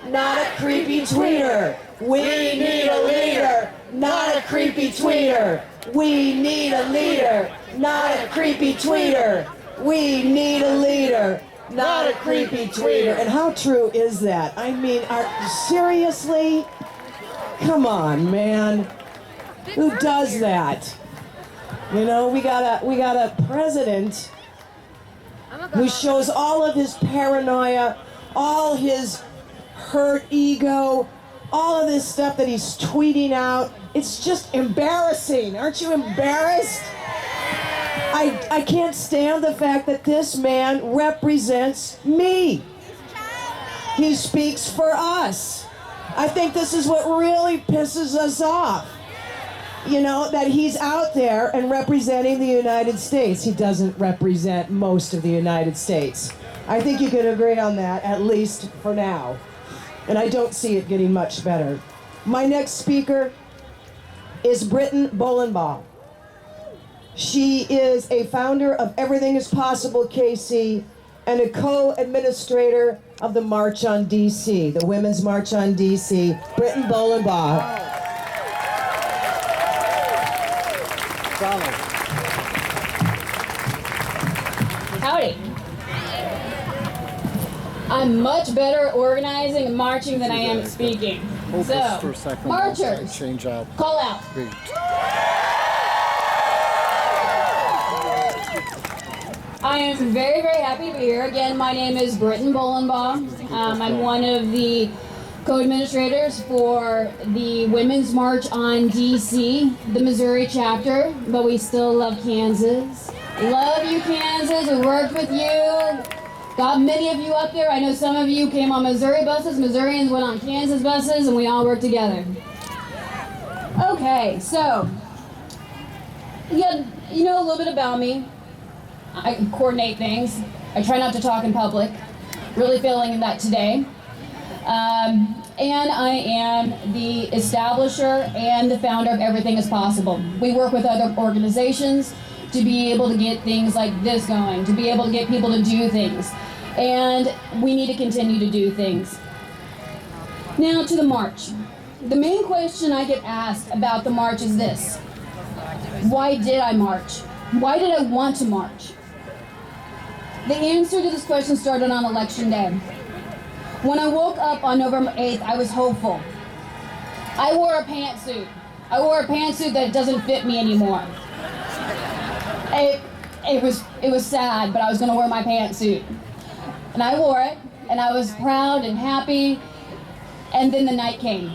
not a creepy tweeter. We need a leader, not a creepy tweeter. We need a leader, not a creepy tweeter. We need a leader, not a creepy tweeter. And how true is that? I mean, seriously? Come on, man. Who does that? You know, we got a president who shows all of his paranoia, all his hurt ego, all of this stuff that he's tweeting out. It's just embarrassing. Aren't you embarrassed? I can't stand the fact that this man represents me. He speaks for us. I think this is what really pisses us off. You know, that he's out there and representing the United States. He doesn't represent most of the United States. I think you could agree on that, at least for now. And I don't see it getting much better. My next speaker is Britton Bolenbaugh. She is a founder of Everything is Possible KC and a co-administrator of the March on DC, the Women's March on DC. Britton Bolenbaugh. Howdy. I'm much better at organizing and marching than I am at speaking. So, marchers, call out. I am very, very happy to be here. Again, my name is Britton Bolenbaugh. I'm one of the co-administrators for the Women's March on DC, the Missouri chapter, but we still love Kansas. Love you, Kansas. We worked with you. Got many of you up there. I know some of you came on Missouri buses. Missourians went on Kansas buses, and we all worked together. Okay, so, yeah, you know a little bit about me. I coordinate things. I try not to talk in public. Really feeling that today. And I am the establisher and the founder of Everything is Possible. We work with other organizations to be able to get things like this going, to be able to get people to do things. And we need to continue to do things. Now to the march. The main question I get asked about the march is this. Why did I march? Why did I want to march? The answer to this question started on Election Day. When I woke up on November 8th, I was hopeful. I wore a pantsuit. I wore a pantsuit that doesn't fit me anymore. It was sad, but I was going to wear my pantsuit. And I wore it, and I was proud and happy, and then the night came.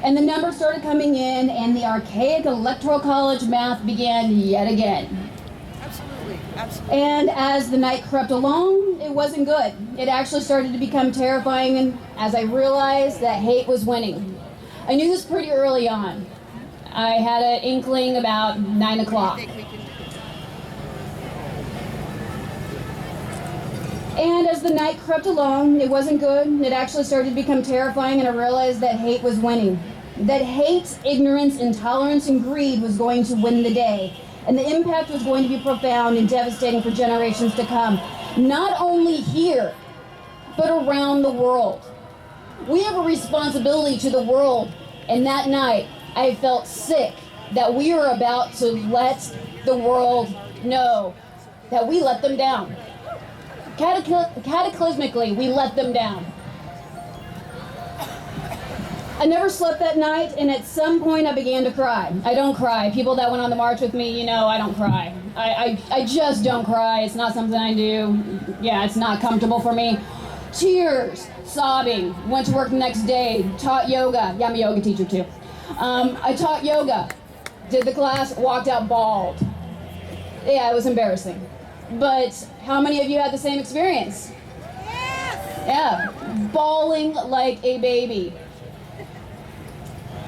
And the numbers started coming in, and the archaic electoral college math began yet again. Absolutely. And as the night crept along, it wasn't good. It actually started to become terrifying, and as I realized that hate was winning. I knew this pretty early on. I had an inkling about 9 o'clock. And as the night crept along, it wasn't good. It actually started to become terrifying, and I realized that hate was winning. That hate, ignorance, intolerance, and greed was going to win the day. And the impact was going to be profound and devastating for generations to come. Not only here, but around the world. We have a responsibility to the world. And that night, I felt sick that we were about to let the world know that we let them down. Cataclysmically, we let them down. I never slept that night, and at some point I began to cry. I don't cry. People that went on the march with me, you know I don't cry. I just don't cry. It's not something I do. Yeah, it's not comfortable for me. Tears, sobbing, went to work the next day, taught yoga. Yeah, I'm a yoga teacher too. I taught yoga, did the class, walked out bald. Yeah, it was embarrassing. But how many of you had the same experience? Yeah, bawling like a baby.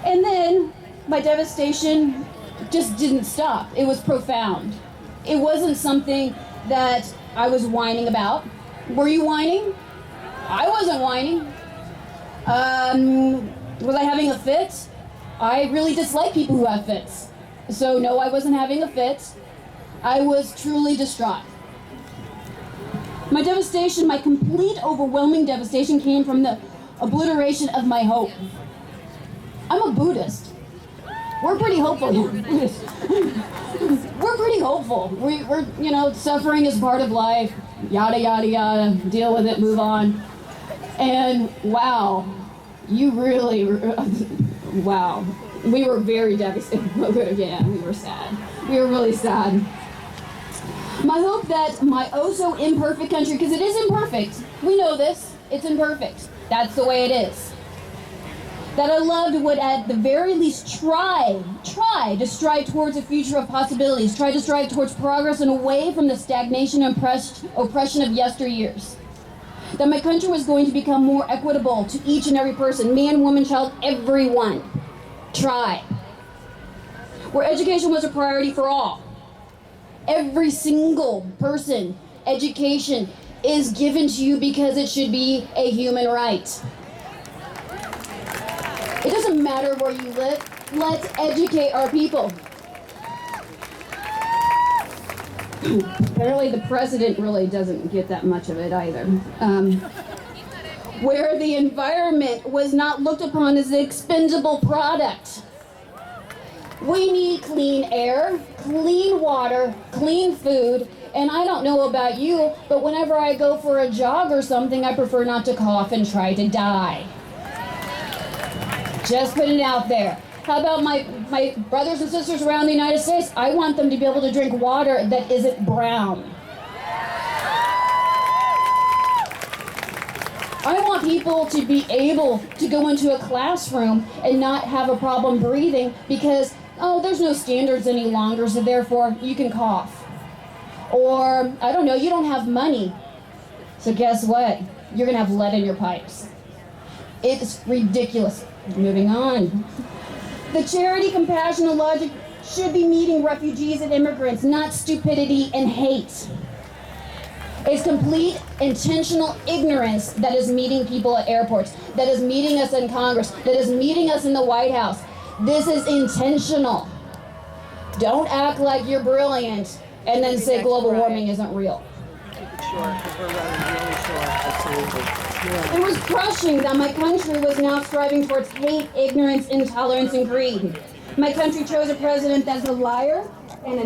And then my devastation just didn't stop. It was profound. It wasn't something that I was whining about. Were you whining? I wasn't whining. Was I having a fit? I really dislike people who have fits. So no, I wasn't having a fit. I was truly distraught. My devastation, my complete overwhelming devastation came from the obliteration of my hope. I'm a Buddhist. We're pretty hopeful. We're pretty hopeful. We're, you know, suffering is part of life, yada, yada, yada, deal with it, move on. And wow, you really, wow. We were very devastated. Yeah, we were sad. We were really sad. My hope that my oh so imperfect country, because it is imperfect, we know this, it's imperfect. That's the way it is. That I loved would at the very least try to strive towards a future of possibilities, try to strive towards progress and away from the stagnation and oppression of yesteryears. That my country was going to become more equitable to each and every person, man, woman, child, everyone. Try. Where education was a priority for all. Every single person, education is given to you because it should be a human right. It doesn't matter where you live. Let's educate our people. Apparently the president really doesn't get that much of it either. Where the environment was not looked upon as an expendable product. We need clean air, clean water, clean food, and I don't know about you, but whenever I go for a jog or something, I prefer not to cough and try to die. Just putting it out there. How about my brothers and sisters around the United States? I want them to be able to drink water that isn't brown. I want people to be able to go into a classroom and not have a problem breathing because, oh, there's no standards any longer, so therefore you can cough. Or, I don't know, you don't have money. So guess what? You're gonna have lead in your pipes. It's ridiculous. Moving on. The charity, compassion, and logic should be meeting refugees and immigrants, not stupidity and hate. It's complete intentional ignorance that is meeting people at airports, that is meeting us in Congress, that is meeting us in the White House. This is intentional. Don't act like you're brilliant and then say global warming isn't real. It was crushing that my country was now striving towards hate, ignorance, intolerance, and greed. My country chose a president that's a liar and a